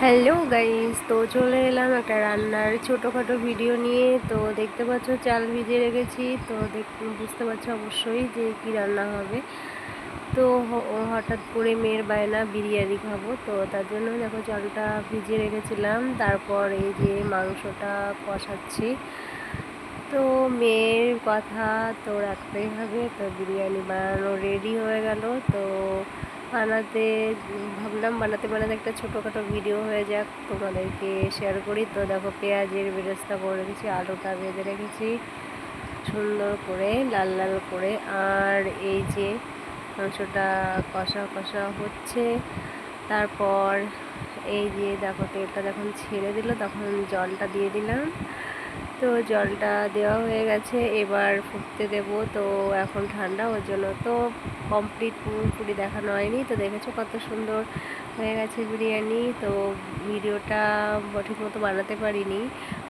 Hello guys, তো চলে এলাম একটা রান্নার ছোটোখাটো ভিডিও নিয়ে। তো দেখতে পাচ্ছ চাল ভিজিয়ে রেখেছি। তো বুঝতে পারছো অবশ্যই যে কি রান্না হবে। তো হঠাৎ করে মেয়ের বায়না বিরিয়ানি খাবো, তো তার জন্য দেখো চালটা ভিজিয়ে রেখেছিলাম। তারপর এই যে মাংসটা কষাচ্ছি। তো মেয়ের কথা তো রাখতেই হবে, তো বিরিয়ানি বানানো রেডি হয়ে গেল। তো বানাতে ভাবলাম বানাতে বানাতে একটা ছোটোখাটো ভিডিও হয়ে যাক, তোমাদেরকে শেয়ার করি। তো দেখো পেঁয়াজের বেরেস্তা করে রেখেছি, আলুটা ভেজে রেখেছি সুন্দর করে লাল লাল করে। আর এই যে মাংসটা কষা কষা হচ্ছে। তারপর এই যে দেখো তেলটা যখন ছেড়ে দিল তখন জলটা দিয়ে দিলাম। তো জলটা দেওয়া হয়ে গেছে, এবার ফুটতে দেব। তো এখন ঠান্ডা, ওর জন্য তো কমপ্লিট পুরোপুরি দেখানো হয়নি। তো দেখেছো কত সুন্দর হয়ে গেছে বিরিয়ানি। তো ভিডিওটা ঠিক মতো বানাতে পারিনি,